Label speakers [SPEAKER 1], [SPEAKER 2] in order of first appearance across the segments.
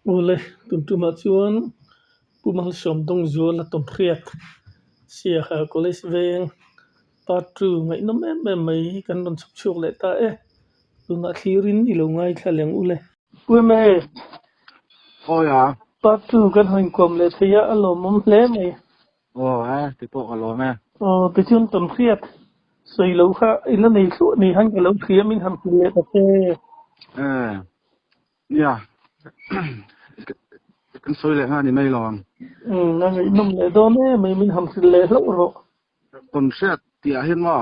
[SPEAKER 1] Oleh tuntuma chuan pumal som dong zual la tom khriat sia kha college veng part 2 ngai nom em mai kan don chuk chuk le ta e tuna thirin i lo ngai thaleng ule pume
[SPEAKER 2] Oh ja.
[SPEAKER 1] part 2 kan hoin kom le thia alo mom hle mai
[SPEAKER 2] Oh ti po alo me.
[SPEAKER 1] te chun tom khriat soi lo kha ina nei thu ni han ka lo thia min ham le ta te
[SPEAKER 2] Ja. Kan soi le ha ni mai long.
[SPEAKER 1] na ngai nom le do ne mai min ham le lo ro
[SPEAKER 2] Ton set ti a hin mo.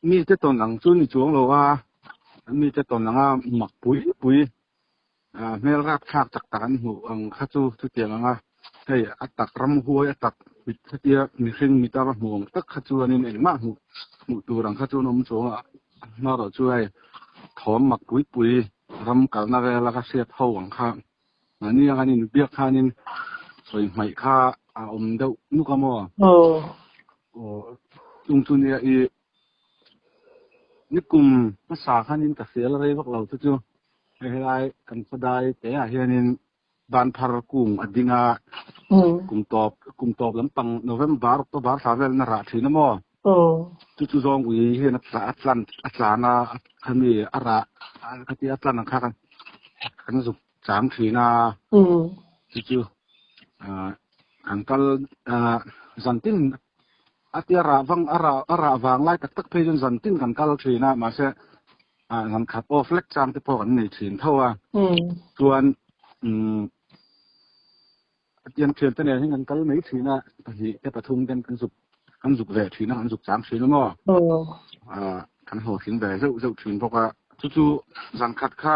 [SPEAKER 2] Mi te ton lang chu ni chuang lo wa. Mi te ton lang a mak pui. Mel rap khak tak tan hu ang kha chu tiang nga. Atak ram huai atak bit tia mi khing mi ta ma hung tak kha chu anin eng ma hu tu rang kha chu nom chuang a. Na ro chu ai thom mak pui ram kal na la ka set ho ang kha. Ni ang anin biak kha nin soi mai kha deuh nu ka mo. Chung chu ni ni kum pa sa kha nin ka sel rei vak lo chu. Lai kan sadai te a hianin ban phar kung adinga kum top lampang November October savel na ra thina mo chu zong wi hian atlana khami ara khati atlana kha kan zu cham thina chu angkal zantin atiara wang ara wang lai tak pe jun zantin kan kal thina ma se ngam khat off lek cham te pawh kan nei thin thawa chuan tian thian te ne hin kan kal nei thina pahi te pathum ten kan zuk ve thina kan zuk cham thina mo kan ho thin ve zo thin boka chu zan khat kha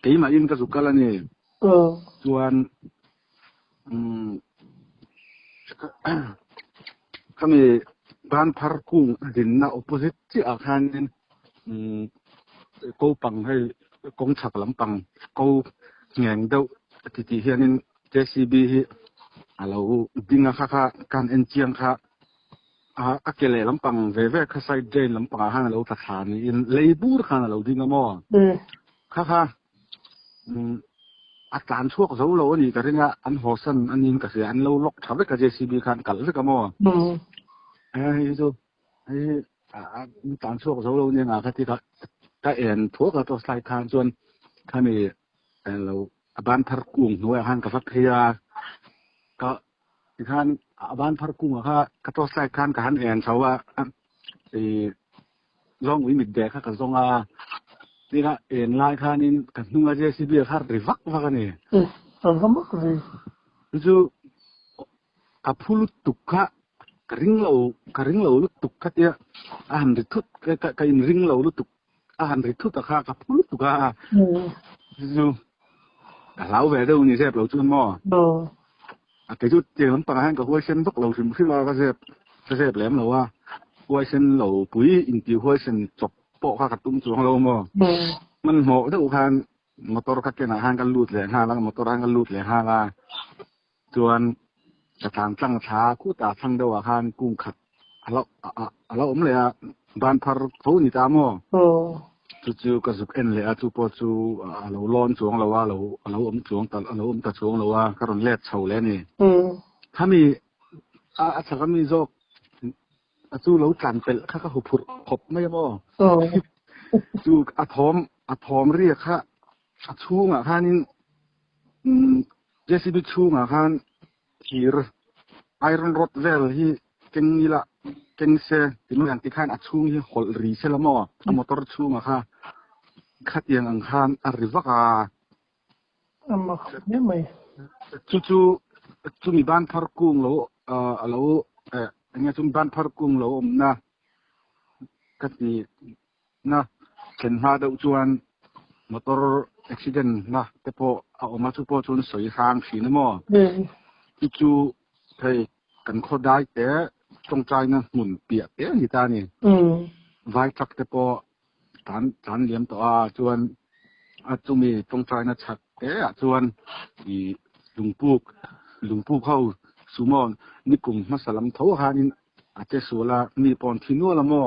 [SPEAKER 2] keima in ka zuk kala ni chuan kami ban phar kung din na opposite chi a khanin câu bằng hay công chặt lắm bằng câu ngàn đâu thì hiện JCB lâu dinga kha kan en chiang kha akele lắm bằng về khá sai drain lắm bằng hàng lâu thật hàn in labor khan lâu dinga mo kha atlan chuộc dấu lâu ni cái nga an hosan an in cái gì an lâu lóc thắp cái JCB khan cẩn cái mo ai zo ai atlan chuộc dấu lâu ni nga cái thì ta en thuốc ởตัว slide ทางส่วนถ้ามีเราบ้านพักกุ้งหน่วยอาหารกับพัทยาก็ที่ท่านบ้านพักกุ้งอะค่ะก็ตัว slide ทางกับหันเอนเขาว่าร่องวิมิตแดกค่ะกับทรงนี่ค่ะเอ็นลายค่ะนี่กับนุ่งอาเจสิบีค่ะริฟักว่ากันนี่
[SPEAKER 1] สองมักเลย
[SPEAKER 2] จู่กับผู้ลุตุกค่ะกระริ่งเราลุตุกค่ะเดียอาหารริทุกกับอินริ่งเราลุตุกอาหารริทุตะค่ะกับผู้ลุตุกค่ะจู่เราไปดูนี่เสพเราจุนหม้อแต่จุดเจียมปังหันกับหัวเส้นพวกเราถึงขึ้นมาก็เสพแหลมเราว่าหัวเส้นเราปุ๋ยอินทิวหัวเส้นจบโปะค่ะกับตุ้มสวงเราหม้อมันเหมาะทุกคันมอเตอร์คัดเกณฑ์หันกันลูดเลย5แล้วมอเตอร์หันกันลูดเลย5ละส่วนสถานตั้งช้าคู่ตาทั้งเดียวหันกุ้งขัดเราเลยบ้านพักเขาหนีตามหม้อจู่ก็สุกเอ็นเลยจู่พอจู่เราล้อนสวงเราว่าเราสวงแต่เราตัดสวงเราว่าก็รุนแรงเฉาแล้วนี่ถ้ามีถ้าก็มีโรคจู่เราจันเป็นข้าก็หุบขบไม่หม้อจู่อะทอมเรียกค่ะช่วงข้านี่เจสิบิช่วงข้าฮีร์ไอรอนรถเวลที่เก่งนี่ละเก่งเสียที่นู่นที่ข้าช่วงที่หอลรีเซลมอมอเตอร์ช่วงค่ะขัดยังข้าริวัก
[SPEAKER 1] มาเนี่ยไหม
[SPEAKER 2] จู่มีบ้านพักกุ้งเราเนี่ยจู่บ้านพักกุ้งเรานะก็ที่นะเห็นหาดูจวนมอเตอร์อุบิเหตุนะแต่พอเอามาจู่พอจวนสวยทางสีน้ำมันจู่เฮ้ยกันเขาได้แต่ตรงใจนะหมุนเปียกเอ๊ะนี่ตานี่ไว้จักแต่พอฐานเลี้ยมตัวจวนจู่มีตรงใจนะชัดแต่จวนอีลุงปูเข้าสูมอนนี่กลุ่มมาสลัมเท้าหานี่อาจจะสุรามีปอนที่นัวละมั่ว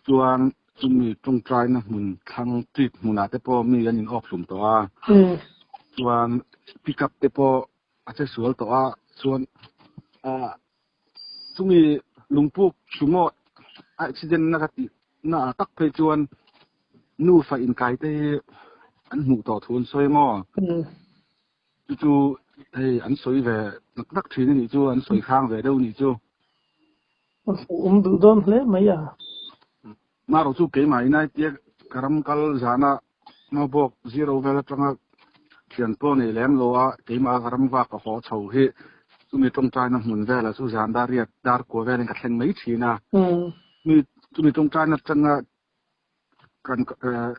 [SPEAKER 2] จวน chung mi trong trai na mun thang trip mun ate po mi an in off sum to a chuan pick up te po ache sual to a chuan a chung mi lungpuk sumo accident na kati na tak phei chuan nu fa in kai te an hmu to thun soi mo chu hey an soi về nak thin ni chu an soi khang về đâu ni chu
[SPEAKER 1] du don hle mai à
[SPEAKER 2] mà rồi chú kể mà này tiếc karam kal zana nó bọc zero về là trong chuyện po này lem lo kể mà karam va có họ chầu hi chú mi trong trai nó muốn về là chú zan dar riết dar của về nên cả thành mấy chi na mi chú mi trong trai nó chân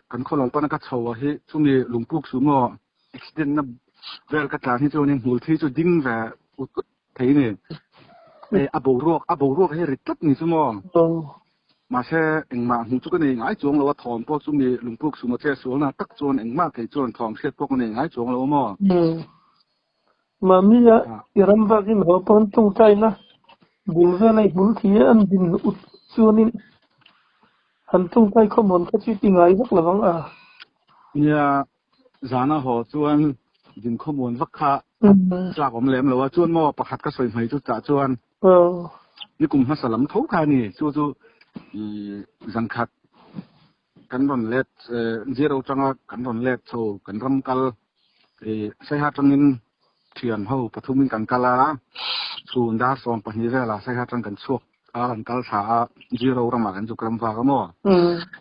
[SPEAKER 2] cần khó lòng to nó cả chầu hi chú mi lùng buk chú mò accident nó về cả trang hi chú nên hụt thi chú đinh về út thấy nè abo ruột hay rít tất ni chú mò mà xe anh mà hùng chú cái này ngái chuông là thòng po chú mi lùng buk chú mò xe xuống là tắc chuông anh mà cái chuông thòng xe po cái này ngái chuông là mò
[SPEAKER 1] mà mi à iram va cái nó pon tung trai na bul ve này bul thi an din ut chuanin han tung trai không muốn cái chuyện tình ai rất là vắng à
[SPEAKER 2] nhà zana ho chuan din không muốn vắc kha lạc om lem là chuan mò bạc hạt cái sợi mây chú trả chuanนี่กลุ่มฮัสลัมทุกท่านี่จู่ๆจังขัดกันรอนเล็ดเจเราจังกันรอนเล็ดโซกันรำกัลใช้หาจังนินเทียนเฮาปฐุมินกันกาลาสูนดาสองปนิเวลาใช้หาจังกันชวกกันกัลสาเจเรารำมากันจุกรำฟ้าก็มั่ว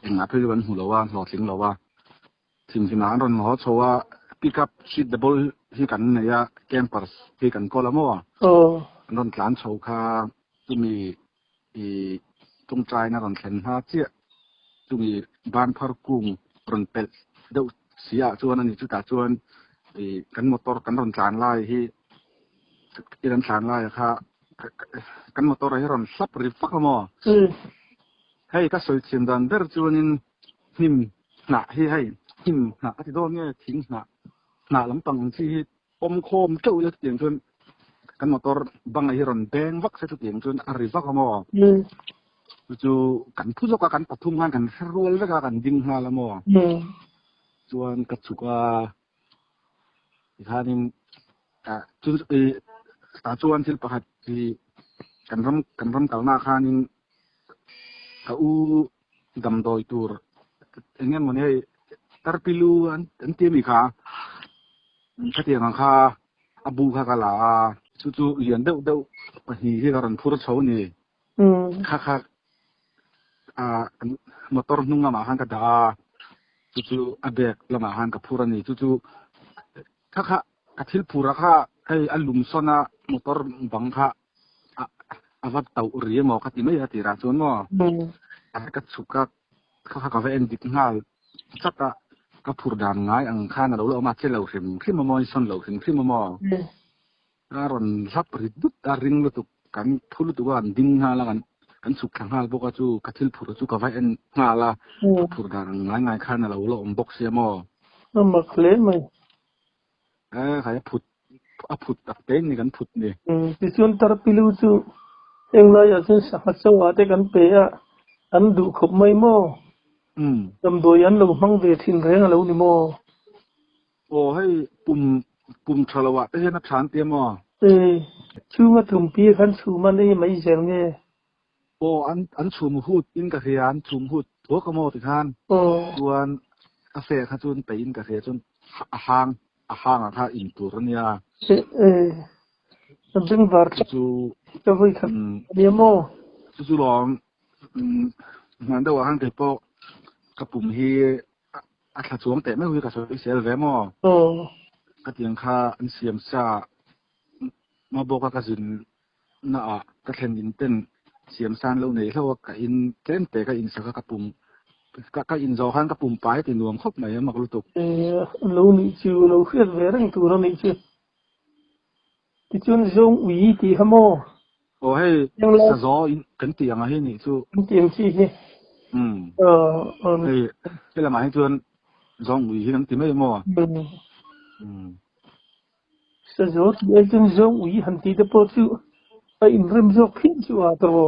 [SPEAKER 2] เอ็งอาพี่วันหูเราว่าหลอดสิงเราว่าทีมที่มารอนหัวโชว่าปิกับชิดดับเบิลที่กันเนี่ยแกมปัสที่กันก็ละมั่วรอนหลานโชคาจะมีตรงใจนะรอนเข็นหาเจ้าจะมีบ้านพักกุ้งรอนเป็ดเดี๋ยวเสียชวนนั่นนี่จุดตาชวนกันมอเตอร์กันรอนจานไล่ที่รอนจานไล่ค่ะกันมอเตอร์ให้รอนซับริฟักมั่วให้ก็สวยเชียนดันเดอร์ชวนินหิมหนาให้หิมหนาที่โดนเนี่ยทิ้งหนาลำปังที่อมโคมเจ้าจะเตียงชวนกันมอเตอร์บางไอ้รอนแดงวักใส่ตัวเตียงชวนอาริฟักมั่วจู่กันพูดแล้วกันปฐุมกันรัวแล้วกันดิ้งหาละมั่วชวนกระจุกอีกท่านึงจุดตาชวนที่ประหัตที่กันรำเก่าหน้าข้านึงเขาดำโดยตัวอย่างเงี้ยมันให้ตาปิลูอันเตี้ยมีข้าถ้าเตี้ยข้าอบูข้ากะลาจู่เรียนเดาปะฮีที่การันพูดเช้านี่ข้ามอเตอร์นุ่งมาหันกระดาจู่อาเบกละมาหันกับพูดนี่จู่ข้ากระทิลพูดข้าให้อัลลุมซอนามอเตอร์บังข้าอาวัดเต่าเรียมอคติไม่ยาติราชวนมั้งแต่ก็สุกข้ากาแฟเอ็นดิกง่ายชักก็พูดด่านง่ายอังคารเราเอามาเชื่อเราเห็นขึ้นมามอยซอนเราเห็นขึ้นมามอการอนรับริดุดอาริงเราตุกันพูดตัวกันดิ้งฮาละกันสุกขังฮาลบอกว่าจู่กระทิลพูดจู่กาแฟเอ็นฮาละพูดด่านง่ายข้าเราอมบอกเสียมอ
[SPEAKER 1] มันมาเคลื่อนไหม
[SPEAKER 2] ใครพูดตักเต้นนี่กันพูดนี่
[SPEAKER 1] ที่ส่วนตระพิลูจู่เองเลยอาจจะสักสวัสดิ์กันเปียอันดูขบไม่โม่จำโดยอันเรามั่งเวทินแรงเรานี่โม่
[SPEAKER 2] โอ้ให้ปุ่มชลวะได้นับชานเตรียมอ่ะ
[SPEAKER 1] ชื่อว่าถุงปีขันชูมันได้ไม่เจ๋งไง
[SPEAKER 2] โอ้อันชูมพูดอินกะเทียนชูมพูดหัวกระโมติทานส่วนกาแฟข้าจุนไปอินกะเทียจนอาหารข้าอินตัวเนี่ย
[SPEAKER 1] มันเป็นวาร์จู่จะไปขันเดียโม่
[SPEAKER 2] จู่ลองงั้นเดี๋ยวหันเดี๋ยวพอกระปุ่มฮีอาจจะสวมแต่ไม่คุยกับเสียเลยมั้งกระเทียงข้าอันเสียมซามาบอกกับกระสินน่ะกระเทียนอินเต้นเสียมซานเราเนี่ยเขาว่ากับอินเต้นแต่กับอินสักกระปุ่มกับอินโจฮันกระปุ่มไปติดนวมครบไหนมากรู้ตุก
[SPEAKER 1] เราหนีชิวเราเคลื่อนไหวเรื่องตัวเราหนีชิวที่จนจงวิธีขโมย
[SPEAKER 2] โอ้ให้สะจอกันเตียงอะไรนี่จู่
[SPEAKER 1] เตียงที่
[SPEAKER 2] ให้ละหมาให้จวนจงวิกันตีไม่ได้มั้ง
[SPEAKER 1] สะจอที่จนจงวิหันตีแต่พอจู่ไปอินเริ่มจงพิจว่าตัว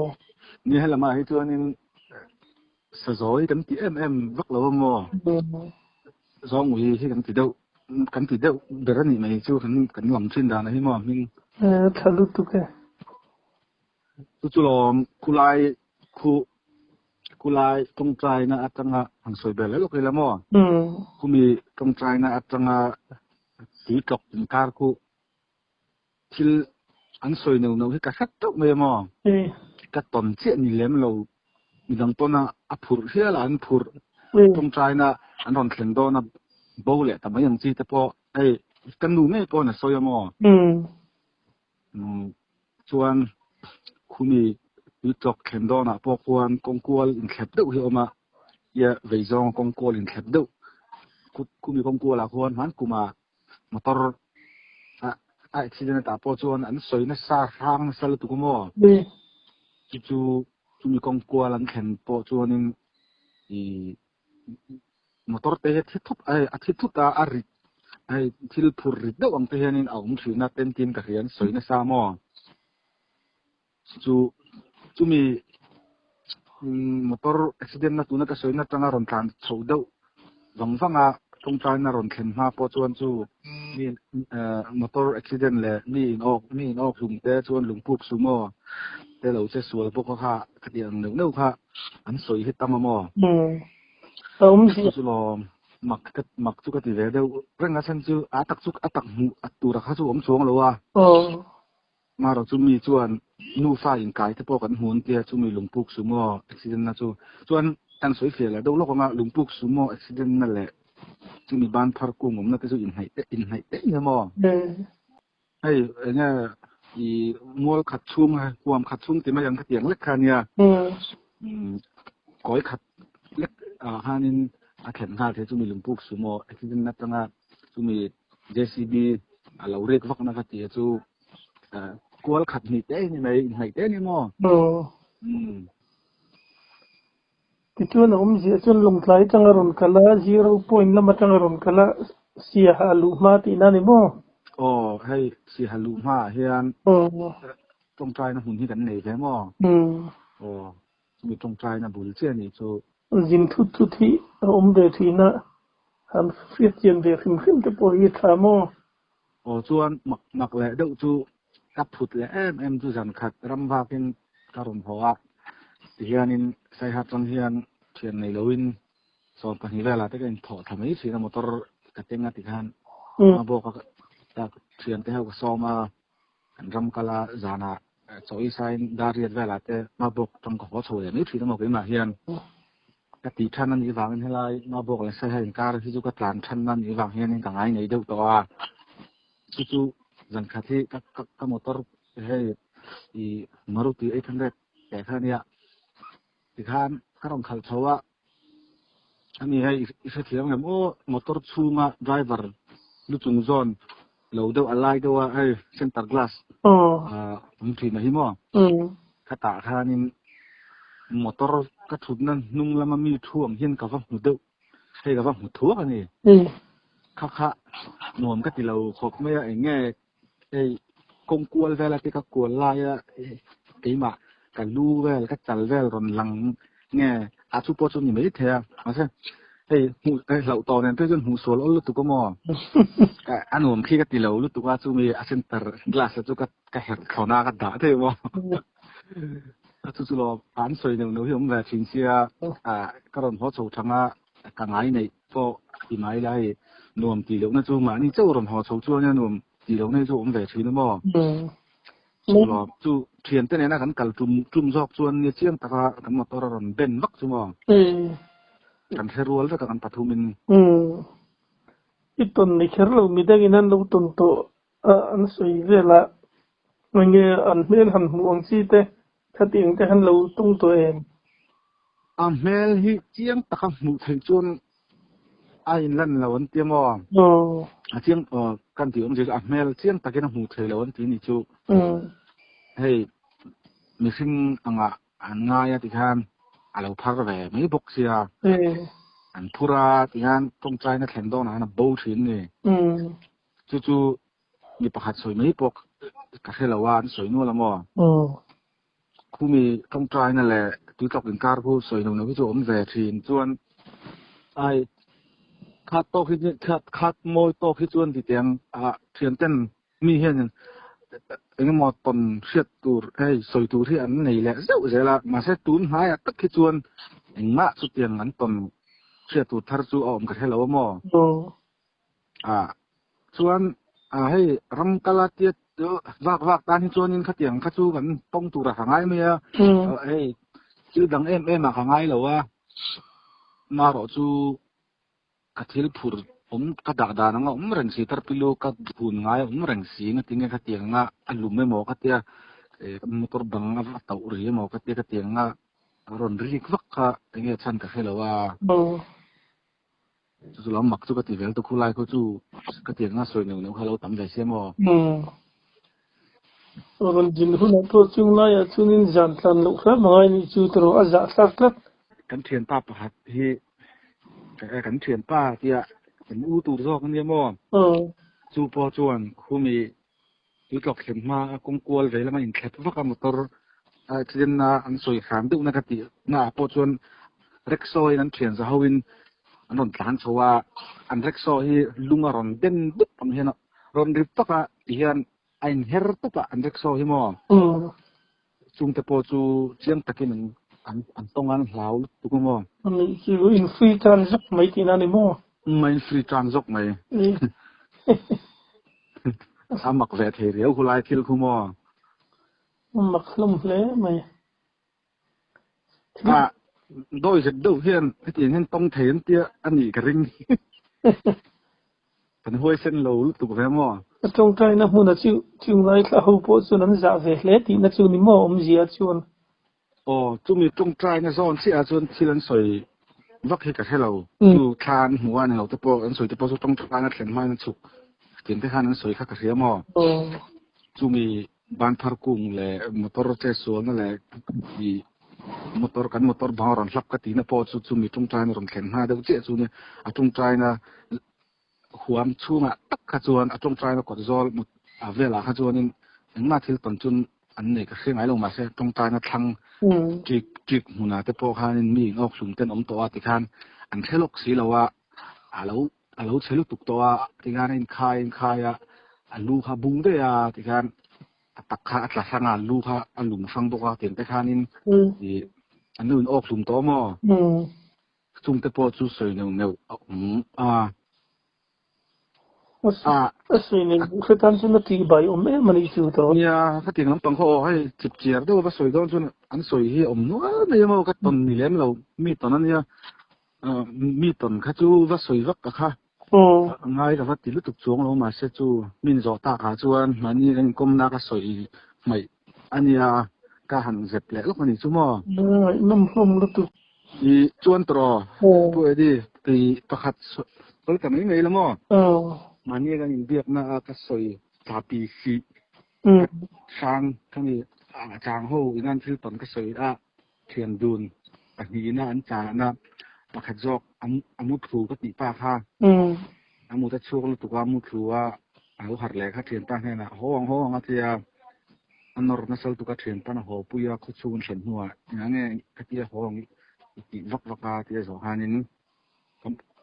[SPEAKER 2] นี่ให้ละหมาให้จวนนี่ sa zoi kan ti em vak lo mo zo ngui hi kan ti deu berani mai chu kan lam chin da na hi mo min
[SPEAKER 1] thalu tu ke
[SPEAKER 2] chu lom kulai tong trai na atanga hang soi bel lo ke la mo kumi tong trai na atanga ti tok tin kar ku til an soi no hi ka khat tok me mo ka ton che ni lem lo mi dang to na a phur hiala an phur tong trai na an ron thleng do na bo le ta mai yang chi te po ai kan nu me po na soi mo chuan kumi ti tok thleng do na po kwan kong kual in khlep deuh hi oma ya veizong kong kual in khlep deuh kumi kong kual a khuan han kuma motor accident ta po chuan an soi na sa rang sal tu ko mo chu mi kong kual an khen po chuan in i motor te thi thup a thi thu ta a ri ai thil phur ri deuh ang te hianin a um thina ten tin ka hian soi na sa mo chu mi motor accident na tu na ka soi na tanga ron tlan chho deuh vangvanga tong trai na ron thlen ma po chuan chu mi motor accident le mi in ok lung te chuan lungpuk sumo te lo che sual po kha khatiang neu kha an soi hi tama mo chu lo mak chu ka ti ve deuh renga san chu atak mu atura kha chu om chuang lo wa ma ro chu mi chuan nu fa in kai te po kan hun tia chu mi lungpuk sumo accident na chu chuan tan soi fe la deuh lo nga lungpuk sumo accident na le chu mi ban phar ku ngom na te chu in hai te ne mo ai nga i mol khat chung ha kuam khat chung ti ma yang ka tiang lek kha nia koi khat lek hanin a khen ha the chu mi lungpuk sumo accident na tanga chu mi JCB a lo rek vak na ka ti chu kual khat ni te ni mai in hai te ni mo
[SPEAKER 1] ti chuan ji chuan lung tlai tanga ron kala 0 lama tanga ron kala sia halu ma ti na ni mo
[SPEAKER 2] hay si halu ma hian tong trai na hun hi kan nei ve mo mi tong trai na bul che ni chu
[SPEAKER 1] jin thu thi de thi na han fiat chen ve khim te po hi tha mo
[SPEAKER 2] chuan mak le deuh chu kap phut le em chu jan khat ram wa kin karon hoa hianin sai ha chang hian thian nei loin so pa hi vela te kan tho thamai si na motor ka tenga ti khan ma bo ka ta thian te ha ko so ma kan ram kala zana choi sain dariat vela te ma bo tong ko ho le ni thi na mo ke ma hian ka ti than an i wang helai ma bo le sai ha in kar hi chu ka tlan than nan i wang hian in ka ngai nei deuh to a chu zan khathi ka motor he i Maruti 800 te khania ti khan karong khal thowa ani hai isa thiam ngam motor chunga driver lu chung zone lo deuh alai dewa ai center glass thi na hi mo khata khanin motor ka thut nan nung lama mi thuam hian ka va mu deuh he ka va mu thuak ani kha nom ka ti lo khop me ai nge ei kong kual vela ti ka kual la ya keima ka lu vel ka chal vel ron lang nge a chu po chu ni mai the ma se hey hu ai lau to nen te jun hu sol ol tu ko mo ka anom khi ka ti lo lu tu ka chu mi a center glass chu ka her khona ka da the mo chu chu lo an soi no hi om ve chin sia ka ron ho chu thanga ka ngai nei po ti mai lai nom ti lo na chu ma ni chu ron ho chu chu nya nom ti lo nei chu om ve thi no mo lo chu thian te ne na kan kal tum jok chuan ni chiang taka kan motor ron ben vak chu mo kan herual ra kan pathumin
[SPEAKER 1] iton ni kherlo midagin an lo ton to an soi vela nge an mel han huang chi te thatiang te han lo tung to em
[SPEAKER 2] mel hi chiang taka mu thei chuan ai lan lo an ti mo chiang kan ti om je mel chiang takin mu thei lo an ti ni chu hey missing anga an nga ya ti khan alo phar ve mai bok sia an phura ti han tong trai na thlen do na na bo thin ni chu mi pakhat soi mai pok ka helawa an soi no la mo khumi tong trai na le tu tlok in kar phu soi no cái chỗ om về thin chuan ai khát to khi khát môi to khi chuan thì tiếng thiền tên mi hiền anh một tuần siết tour hay soi tour thì anh này lẽ dễ dễ là mà sẽ tún hai tất khi chuan anh mạ số tiền anh tuần siết tour thar chu om cái hello mo chuan hay ram kala tiết vak tan hi chuan in khát tiếng khát chu kan tông tour hàng ai mày hay chứ đằng em mà hàng ai lâu mà rồi chu cái thil phur cái đặc đà nó rèn sĩ tar pilo cái phun ngay rèn sĩ ngay tiếng cái tiếng nga alum mấy mỏ cái tiếng motor bang nga tàu ri mỏ cái tiếng nga ron ri vak cái tiếng chan cái hello chu làm mặc chu cái tiếng tu khulai ko chu cái tiếng nga soi neu hello tam dai xem mỏ
[SPEAKER 1] ron jin hun to chung lai a chunin jan tlan lo kha mangai ni chu tro a za sak tlak
[SPEAKER 2] kan thian pa pahat hi kan thian pa tia kan u tu zo kan mo chu po chuan khumi tu tlok thlem ma kong kual ve lama in thlet vaka motor accident na an soi kham du na ka ti na po chuan reksoi an thian za hawin an ron tlan chowa an rekso hi lunga ron den duk pang hian ron rip taka hian ein her taka an rekso hi mo chung te po chu chiang takin an tongan hlau tu ko mo
[SPEAKER 1] ani ki in free transact mai tin ani mo
[SPEAKER 2] mai free transact mai amak ve the riau khulai thil khu mo
[SPEAKER 1] mak hlum hle mai
[SPEAKER 2] đôi giật đầu hiền cái tiền hiền tông thén tia anh nhỉ cái ring phần hôi sen lầu lúc tụi về mò
[SPEAKER 1] trong trai nó muốn là chịu lại là hậu bộ cho nó giả về lẽ thì nó chịu ni mò gì à chịu
[SPEAKER 2] chúng mình trong trai nó giòn xí à chun khi lần soi vắt hết cả thế lầu chịu than hoa này lầu tập bộ anh soi tập bộ trong trai nó khen mai nó chụp tiền cái han nó soi khác cái thế mò chúng mình ban phar cung lệ motor che xuống nó lệ vì motor bang ron hlap ka ti na po chu mi tung trai na ron khen ha de che chu ne a tung trai na huam chunga tak kha chuan a tung trai na ko zol a vela kha chuan in engma thil ton chun an nei ka hrengai lo ma se tung trai na thlang tik huna te po khan in mi ngok sum ten om to a ti khan an thelok si lo wa alo chelu tuk to a ti gan in khai a alu kha bung de a ti khan tak kha atla sanga lu kha alum sang to ka ten te khanin thì anh nuôi ốc sùng to mà sùng te po chu soi neu
[SPEAKER 1] soi neu cái tan chu nó ti bai om em mani chu to
[SPEAKER 2] ya cái tiếng lắm bằng ho hay chip chiar đâu ba soi don chu anh soi hi om no ne mo cái ton ni lem lo mi ton anh ya mi ton kha chu ba soi vak ka kha ngay là vắt tí lúc tục xuống lo mà sẽ chu min gió ta cả chu anh mà ni anh công na ka soi mày anh ya ka han dẹp lẽ lúc này chú mò
[SPEAKER 1] năm hôm lúc tụt
[SPEAKER 2] thì chuan trò bữa đi thì bác hạt tôi cảm thấy mấy lắm mò mà nghe cái những việc na cái soi cà pi xì sang cái gì chàng hồ nên thiếu tuần cái soi thiền đun cái gì na anh chả na bác hạt giọt anh muốn thù cái tí pa ha anh muốn ta chuông lúc tụi anh muốn thù anh hạt lẻ cái thiền ta hay là hoang thì anh nói nó sao tụi cái thiền ta nó hồ bùi có chuông thiền hoa nghe cái tia hoang thì vắt à tia gió hà nên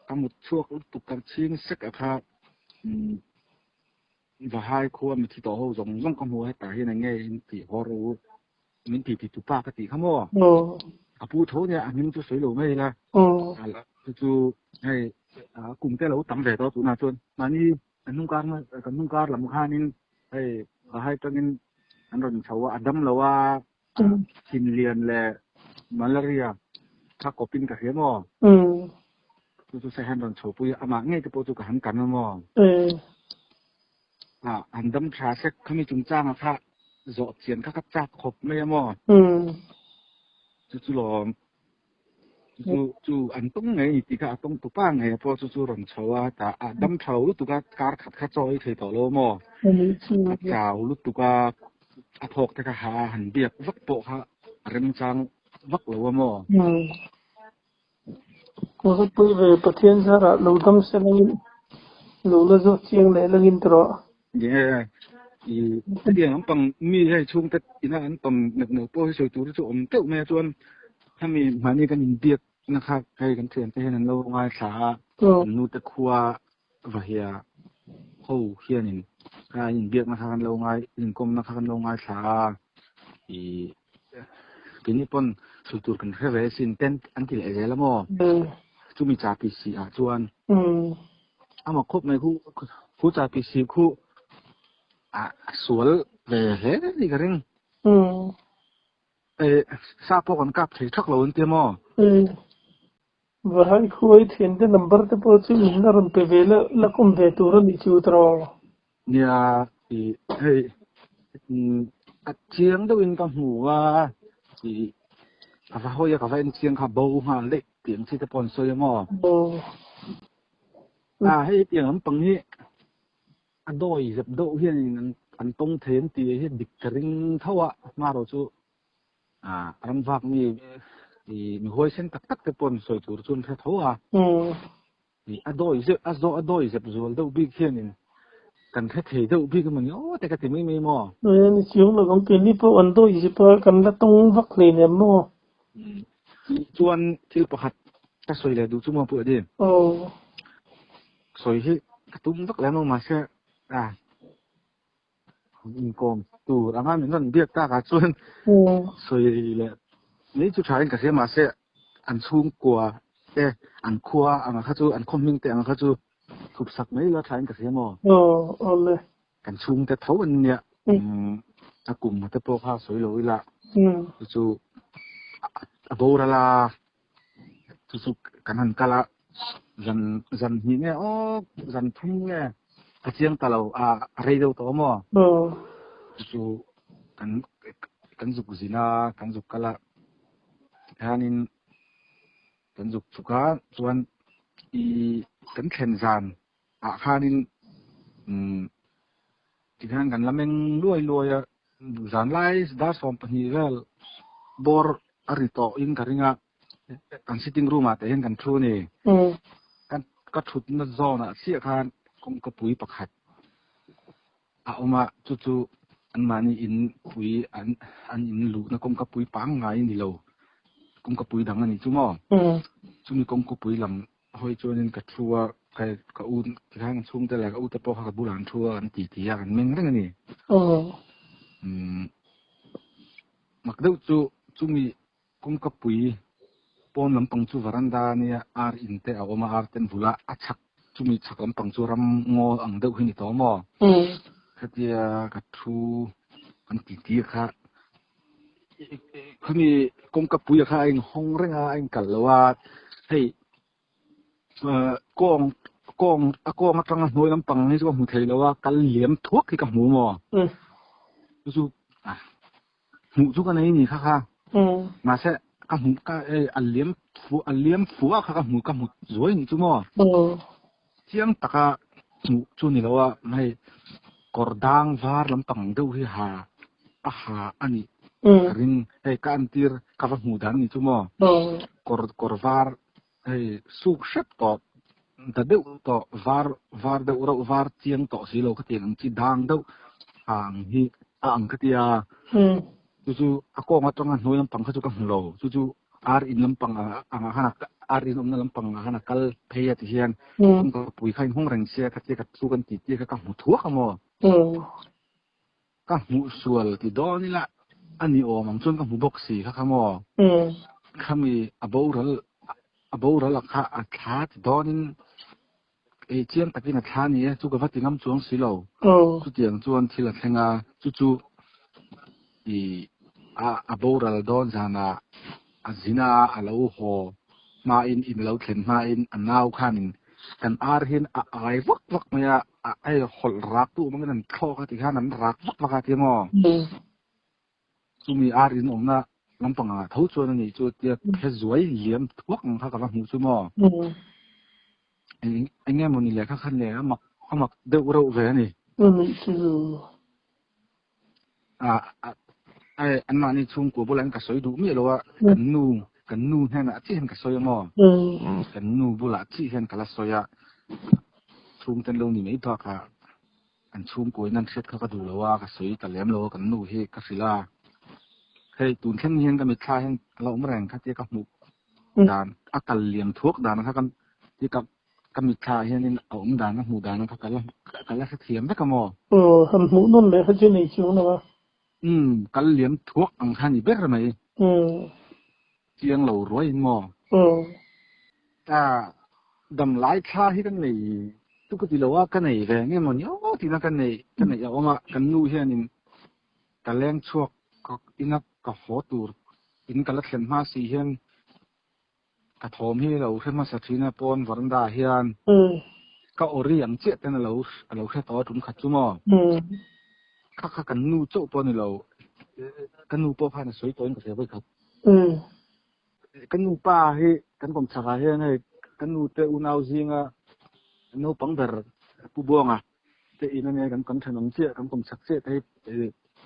[SPEAKER 2] có một chuông lúc tụi cái chiên sắc ở ha và hai cô mình thì tổ hồ giống con hồ hay tại hiện nay nghe thì họ rồi mình thì tụi ba cái tí không mò bù thố nha anh những chú sấy lầu mây là chú hay cùng cái lẩu tắm về đó tụi nào chuan mà như anh nông can là một hai nên hay hai cho nên anh rồi cháu đâm lẩu thìn liền là malaria các có pin cả hiếm mò chú sẽ hành động cháu bây mà nghe cái bộ chú cả hắn cắn mò anh đâm trà sẽ khôngมีจุงจ้างค่ะdọ tiền cácจักขบไม่มอchú lo chú anh tung này thì cả tung tụ ba ngày po chú rồng cháu ta đâm cháu lúc tụ cả khát khát cho thì tổ lo mò cháu lúc tụ cả thọc thì cả hành việc vắt bộ ha rem trang vắt lo mò
[SPEAKER 1] có cái bữa về bát thiên sa ra lâu đâm sẽ lên lâu là do chiang lệ lên trọ
[SPEAKER 2] thì cái điểm bằng mi hay chung tất ina anh tầm nực po soi tú chú ôm tiêu mẹ chuan ถ้ามีมันนี่กันอินเดียนะครับใครกันเถื่อนไปเห็นเราง่ายสานูตะคัวว่าเฮียเขาเฮียนี่การอินเดียนะครับกันเราง่ายอินกรมนะครับกันเราง่ายสาอีปีนี้ปนสุดตัวกันแค่เวสินเต้นอันที่เหลือแล้วมั้งจุมีจ่าปีสีจวนเอามาครบไหมคู่จ่าปีสีคู่สวนเลยเฮ้ยนี่กันเองทราบพวกกันกับที่ทักเราเต็ม
[SPEAKER 1] ว่าให้คุยที่นั่นนัมเบอร์ที่พอจะมีนารำไปเวลละคุมเวทูรันดิจิตรอ
[SPEAKER 2] เนี่ยเฮ้ยเชียงตัวอินกับหัวข้าเขาอยากให้เชียงขับเบาหาเล็กเตียงที่จะปนซอยมั้งให้เตียงน้ำปังนี้อันโดยจะโดยเฮียนอันตรงเทียนตีเฮียดิกริงเท่ามาเราจูรันฟักมีหัวเส้นตักจะปนซอยจูจุนแค่เท่าอันโดยจะอันโดยจะจูเดาบิ๊กเฮียนกันแค่เทเดาบิ๊กมันโอ้แต่ก็ถึงไม่มั้ง
[SPEAKER 1] นี่ชิวเราต้องกินนี่พวกอันโดยจะพอกันละตรงวักเลยเนี่ยมั้ง
[SPEAKER 2] จวนที่ประหัดก็สวยเลยดูจุ่มมาเปิดดิสวยที่กระตุ้มตักแล้วมาเชื่ออินกอมตูร่างกายมันนั่นเบียดตากระชวนสวยเลยนี่จุดท้ายก็เสียมาเสียอันชุ่มกลัวอันคัวอันข้าจูอันคอมมิ่งแต่อันข้าจูถูกสักไม่แล้วท้ายก็เสียม
[SPEAKER 1] อเลย
[SPEAKER 2] กันชุ่มแต่เท่าอันเนี้ยกลุ่มแต่พวกข้าสวยเลยละจู่Abora la tusuk kanan kala zan hine zan thunge achiang talau reido to mo chu kan zuk zina kan zuk kala hanin kan zuk chuka chuan kan khen zan khanin tihan kan lameng luai zan lai da som pani vel bor arito in karinga kan sitting room ate hen kan thru ni kan ka thut na zona sia khan kong ka pui pakhat oma chu an mani in pui an in lu na kong ka pui pang ngai ni lo kong ka pui dang ani chu mo chumi kong ka pui lam hoi chonin ka thruwa ka un khan chung te la ka u te po ka bulan thruwa an ti kan meng reng ani makdeu chumi kung kapui pon lampang chu varanda nia inte awoma ten vula achak chumi chak lampang chu ram ngo ang deuh hini to mo khatia ka thu an ti kha khami kung kapui kha in hong renga in kalwa hei kong atang noi lampang ni chu mu thei lawa kal liam thuak ki ka mu mo chu mu chu ka nei ni kha mà sẽ các mũ aliếm phú các mũ rồi như chúng mo chiang taka mũ chu ni lawa mai kordang var lampang deuh hi ha ani rin hey ka antir ka mũ dan ni chúng mo kor var hey suk shep to da deuh to var deuh ro var chiang to si lo ka tiang chi dang deuh ang hi ang ka tia chu ako nga tonga noi lampang kha chu ka hlo chu in lampang hanak in lampang hanak kal pheya ti hian ka pui khain hong reng sia kha che ka chu kan ti ka mu thua ka mo ka mu sual ti do ni la ani o mang chun ka mu boxi kha mo khami aboral kha a kha ti donin chiam takin a thani chu ka vatingam chuang silo chu tiang chuan thila thenga chu aboral don zana azina alo ho ma in lo thlen ma in anau khanin kan hin ai vak maya ai hol rak tu mangan tho ka ti khanan rak vak ti mo chumi in omna lampanga tho chuan ni chu tia phezoi liam thuak kha ka mu chu mo anh em một le kha khan le amak deu ro ve ni anh mà đi chung của bố lãnh cả soi đủ miệng rồi cần nu hay là chỉ hen cả soi mò cần nu bố là chỉ hen cả là soi à chung tên lâu thì mấy thọ cả anh chung của anh xét cả đủ rồi cả soi cả lém rồi cần nu he cả xí la hay tuần khen hiên cái mít khai hiên lâu mà rèn khát tiếc các mục đàn akal liềm thuốc đàn khát cái cái mít khai hiên nên ống đàn các mục đàn khát cái là thiếm đấy cả mò
[SPEAKER 1] hầm mũ nôn để phát triển này chú nào
[SPEAKER 2] cái liềm thuốc ăn khăn gì biết rồi mày chiang lâu rồi mò đầm lái khai hi cái này tôi có tí lâu cái này về nghe mà nhớ thì là cái này ở mà cái nuôi hiên nên cái leng chuộc có inap có phổ tur in cái là khen ma si hiên cái thom hi lâu khen ma sát na pon varanda hiên cái ori yang chết tên là lâu khen to chúng khát chú mò cái nuôi chỗ pon này lâu cái nuôi po phan là suy toin cái gì vậy cái nuôi pa hi cái con chả hiên này cái nuôi te unau zinga nuôi băng bờ pu buông à te in này cái con thằng ông chết cái con sắc chết thế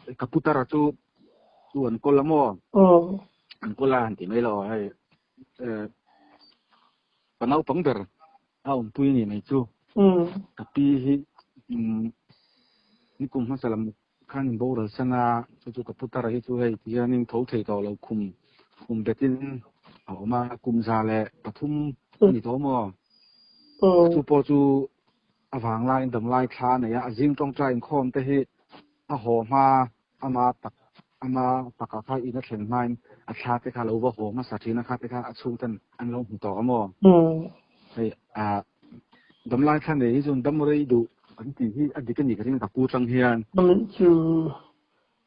[SPEAKER 2] cái putara chú anh cô làm mò anh cô làm thì mấy lò hay còn nấu bánh bơ ông tui này chú tapi ni cùng hắn sẽ làm khăn bầu rồi sana chú cái putara hi chú hay thì anh thấu thầy đó là cùng betin ở mà cùng ra lệ pathum ni đó mò chú po chú vàng lai đầm lai kha này riêng trong trai khom thế hi hồ ma ama taka khai ina thlen main kha te kha lo wa ho ma sa thina kha te kha chung tan an lo hu to mo hei dam lai khan nei jun dam rei du an ti hi adikani ka ring ta ku chang hian
[SPEAKER 1] chu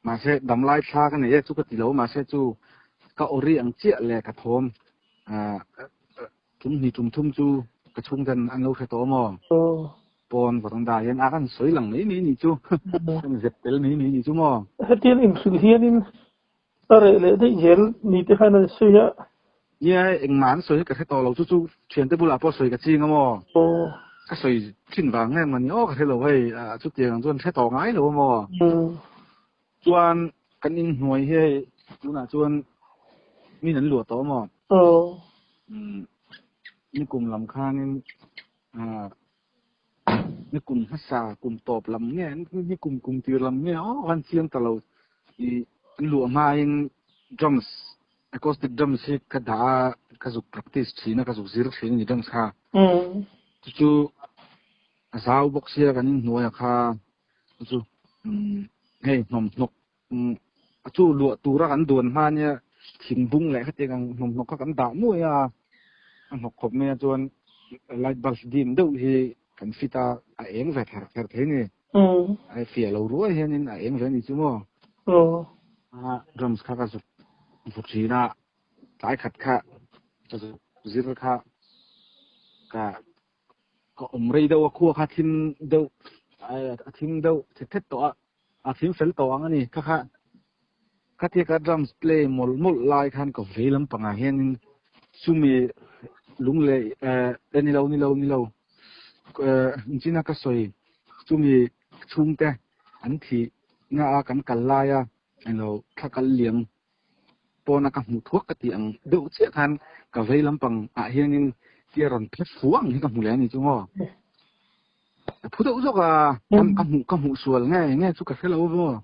[SPEAKER 2] ma se dam lai kha ka nei chu ka ti lo ma se chu ka ori ang chia le ka thom tum ni tum thum chu ka chung tan an lo kha to mo pon varanda hian akan soi lang ni chu kan zep tel ni chu mo
[SPEAKER 1] hatian in sul hian in tare le dei gel ni te khana suya
[SPEAKER 2] eng man soi ka to lo chu thian te bula po soi ka chi nga mo ka soi thin wang nge man yo ka thelo hei chu tiang chuan the to ngai lo mo chuan kan in hnuai he tuna chuan mi nan lu to mo ni kum lam khan in ni kum hasa kum top lam nge ni kum tir lam nge wan chiang ta lo i lu ma in drums acoustic drums hi ka da ka zuk practice thina ka zuk zir thina ni drums kha chu azau box ya kan in hnuai kha chu hei nom nok chu lu tura kan don ma nya thing bung le kha te gang nom nok ka kan da mu ya an hok khop me chuan light bulb dim deuh hi kan fita a eng ve thar the ni ai fia lo ruai hian in a eng ve ni chu mo drums kha ka zuk phục trí na tái khát kha giết kha cả có rây đâu khua kha thím đâu thế to thím fel to ang ani kha thì cái drums play mol lai khan có về lắm bằng hiền sumi lung lệ ni lâu chỉ na cái soi sumi chung te anh thì nga kan kalaya anh lo kha kal liang pona ka mu thuốc cái tiếng đậu chết han cả vây lắm bằng hiên kia còn phép phuang thì cả mu lên thì chú mò phụ đậu rồi cả mu xuôi nghe chú cả phép lâu vô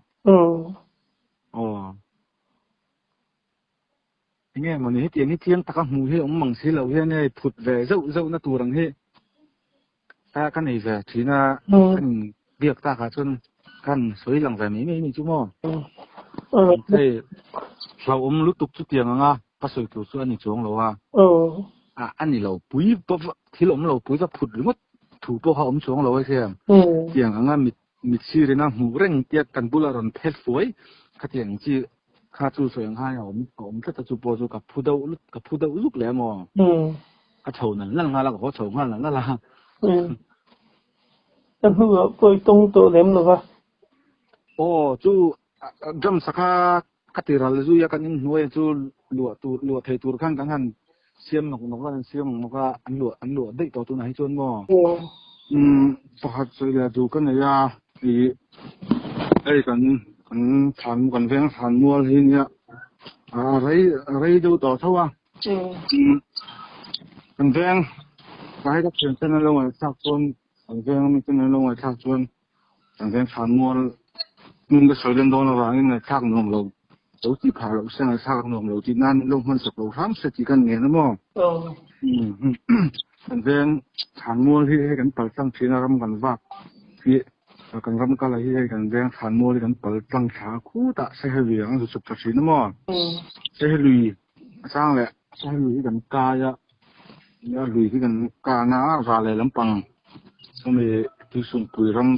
[SPEAKER 2] nghe mà này tiếng ta cả mu hết ông măng xí lâu hết này phụt về dậu nó tù rằng hết ta cái này về thì là việc ta cả chân căn suy lòng về mấy chú mò thế sau lúc tục chút tiền nga bắt soi kiểu số anh ấy xuống lâu anh ấy lâu bùi bắp thì lâu bùi ra phụt mất thủ bộ họ xuống lâu hay xem tiền nga mít xí đến mù reng tiệt cần bula ron phết phối cái tiền chỉ khá chú soi hai ông rất là chú bộ chú gặp phụ đâu lúc lẽ mò cái chầu này là có chầu là
[SPEAKER 1] anh hứa coi tung tổ lem rồi
[SPEAKER 2] chú drum saka katiral zu ya kan nuai chu lua thei tur khang kan han siam nok kan siam nok an lua dei to tu nai chon mo pakhat sei la du kan ya i ai kan kan veng than mual hin ya rei du to thawa kan veng kai ka chen chen lo ngai sak chon kan veng mi chen lo ngai sak chon kan veng than mual nhưng cái sợi lên đó là vào những ngày khác nữa lâu đầu tiên phá lậu sang sang nồng đầu tiên nan lông hơn sập đầu thám sẽ chỉ cần nghe nó mò thành viên thằng mua thì cái tàu sang trên là làm gần vạc thì cần làm cái là cái viên thằng mua thì cái tàu sang trả cú ta sẽ hơi bị ăn sụp sụp nó mò sẽ hơi lùi sang lại sẽ hơi lùi cái cá ya lùi cái cá ná ra lại lắm bằng xong rồi tôi xuống tuổi rong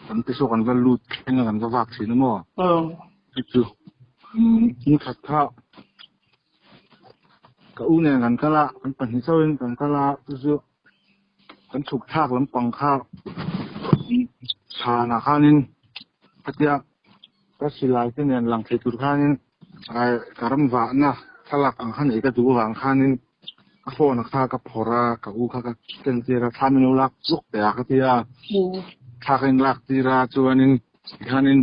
[SPEAKER 2] kan tiso kan ga lut nga kan ga vaccine mo itu ni kha ka une kan kala kan pan hi sawin kan kala tu kan chuk thak lam pang kha sa na khanin atia ka silai ten yan lang thei tur khanin ai karam wa na thalak ang khan e ka du wang khanin ka phone kha ka phora ka u kha ka ken tira thaminu lak luk te ka tia Thakin lak tira chuanin khanin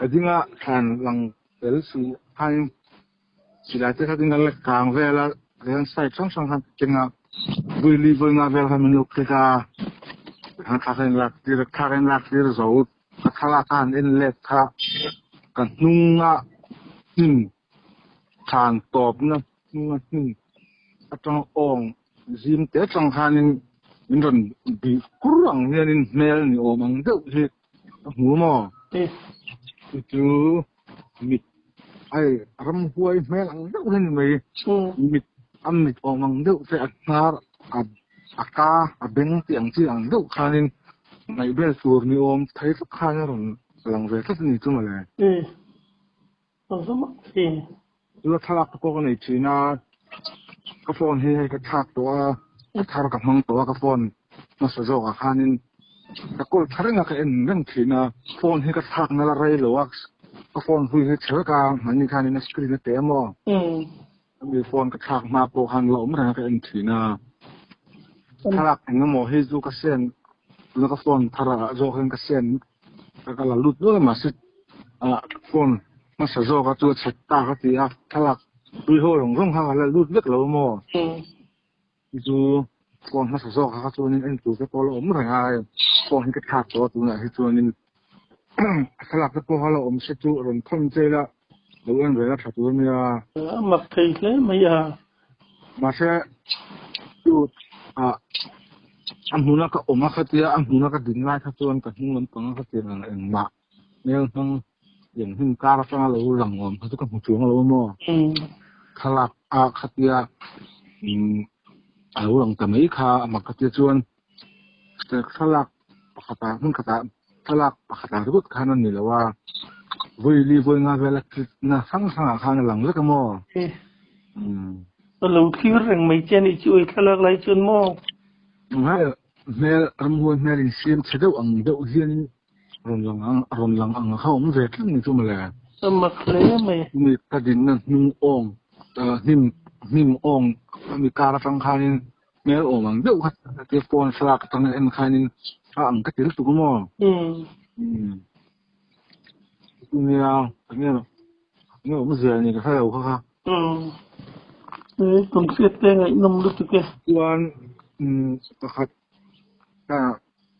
[SPEAKER 2] adinga khan lang tel si khanin silai te khatin la kang vela ren sai chang chang khan kenga buili buinga vel khan minu ka thakin lak tira zo ka khala khan in let kha kan nunga khan top na atang ong zim te chang khanin mình còn bị kurang nên mel ni o mang deuh hi hu mo chu mit ai ram huai mel ang deuh hin mai mit am mit o mang deuh se akar aka abeng tiang chi ang deuh khanin nai bel sur ni om thai sak khan ron lang ve sak ni chu ma le
[SPEAKER 1] sama
[SPEAKER 2] chu thalak ko ko nei china ka phone hi ka thak to thar ka mang to ka phone na sa zo ka khanin ka kol tharenga ka en reng thina phone hi ka thak na la rei lo wax ka phone hui he chher ka mani khanin na screen na te mo mi phone ka thak ma po han lo ma ka en thina tharak en mo he zu ka sen na ka phone thara zo hen ka sen ka la lut lo ma sit phone na sa zo ka chu chat ta ka ti a thalak dui ho rong rong ha la lut vek lo mo chu con nó sổ khá cho nên anh chủ cái con ốm rồi ai con cái khát cho tụi này cho nên cái là cái con là ốm sẽ chú rồi không chơi là đối anh về là thật luôn nha
[SPEAKER 1] mặc thì thế
[SPEAKER 2] mà sẽ chú anh muốn là cái ốm cái gì anh muốn là cái đỉnh lại thật cho anh cái muốn làm bằng cái gì là anh mà nếu khôngอย่างที่กล้ารับฟังเราหลังงอมเขาจะก็หัวช่วงเราโม่ขลักขัดยาหลังแต่ไม่ค่ะมันก็จะชวนแต่ขลักปกติมันก็จะขลักปกติทุกขนาดนี้แล้วว่าวิ่งรีบวิ่งงานเวลาคือน่ะสั่งข้างหลังเล็กโม่
[SPEAKER 1] เราคิดเรื่องไม่เจนี่ช่วยขลักไรชวนโม่
[SPEAKER 2] ไม่แม่รำวนแม่ลินเสียมเฉดอังเดาเฮียนรอนหลังอังเขาไม่เวทนี่จุ่มเลย
[SPEAKER 1] สมัครเลยไหม
[SPEAKER 2] มีกระดิ่งนั่นนุ่งอ่งนิ่มอ่งมีการฟังคานินแม่อ่งมันเดี๋ยวค่ะเทปอนสลักตั้งเอ็นคานินอังก็ติดตุกมั่วเนี่ยผมเสียนี่ก็ใช่เอาค่ะ
[SPEAKER 1] ต้องเสียแต่ไงน้ำรู้สึก
[SPEAKER 2] วันก็ขัด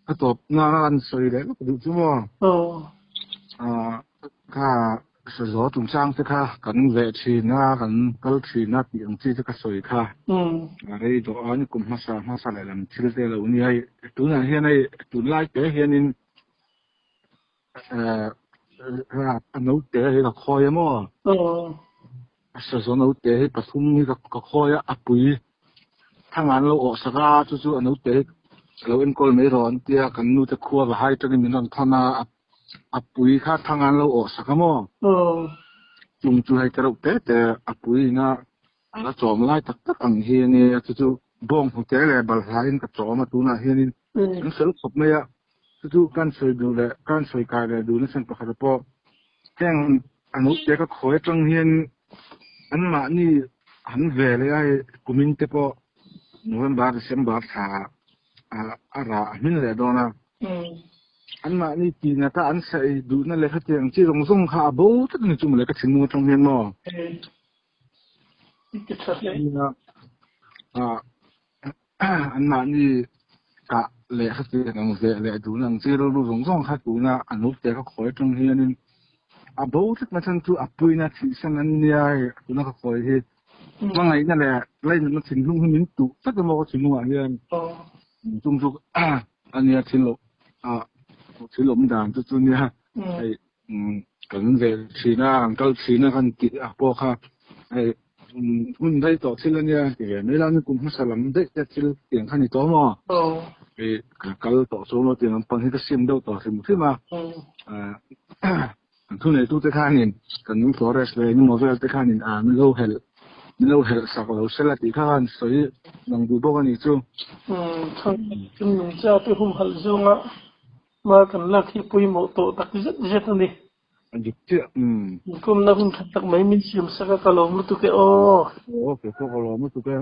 [SPEAKER 2] ก็ตบงานสวยเลยก็ดูจุ่มค่ะสะสอตุ่มช่างสิค่ะกันเวทีน่ากันก็ทีน่าเปลี่ยนที่จะกระสวยค่ะอะไรตัวอันนี้กลุ่มมาสาอะไรลำที่เรื่องเราเนี่ยตัวนั้นเฮียในตัวไล่เตะเฮียนินอันนู้นเตะให้กับคอยมั้งสะสอนู้นเตะให้ปฐุมนี่กับคอยปุยถ้างานเราออกสักราจู่ๆอันนู้นเตะเราเอ็นกอลไม่ร้อนเตี้ยกันนู้นจะครัวแบบให้จะได้มีนอนทนาปุยค่ะทางงานเราออกสักมั้งจุงจุให้จะเราแต่ปุยนะเราจอมไล่ตักอังเฮียนี่จู่ๆบ้องของเจ๊เลยบาลายกับจอมาตัวน่ะเฮียนี่นั่นสรุปศพไม่อะจู่ๆการสวยดูเลยการสวยกายเลยดูนั่นเส้นประคารพอแจ้งอนุเจ๊ก็ขอให้จังเฮียนอันมานี่หันเวเลยไอ้กุมินเตปอโนเวมบาร์เซมบาร์ท่าอะไรมินเลยโดนะอันมานี่จีนถ้าอันใส่ดูนั่นเลยเขาเจียงที่ตรงส่งขาโบ้ถ้าเป็นจุ่มเลยก็ถึงมือตรงเฮียนมั้งนี่นะอันมานี่กะเลยเขาเจียงตรงเสียเลยดูนั่งเสียรู้ตรงส่งขาดูนะอันนู้นเจ๊ก็ขอให้ตรงเฮียน bố thức mà chân tu bùi na chỉ sang anh nia nó có coi thì mà ngàyนั่นแหละlấy nó chính luôn mình tu tất cả mọi chuyện luôn anh chung chung anh nia chính lộ chính lộ mình làm cho chung nia hay cần về chỉ na câu chỉ na kan kỹ bố ha hay mình thấy tổ chức lên nia thì nếu là cũng không sao lắm đấy chỉ tiền khăn thì to mà thì câu tổ số nó tiền bằng hết cái sim đâu tổ thì một thứ mà thu này tu tới khai nhìn cần những forest về nhưng mà về tới khai nhìn mình lâu hết sạc lâu sẽ là tí khai sấy năng đủ bao cái gì chứ
[SPEAKER 1] thằng chúng mình ra tới hôm hậu dương á mà cần là khi bùi mộ tổ tắc rất rất đi
[SPEAKER 2] anh chụp chưa
[SPEAKER 1] cũng là hôm thật tắc mấy mình xem sao cái lồng nó tụi cái
[SPEAKER 2] cái số cái lồng nó tụi cái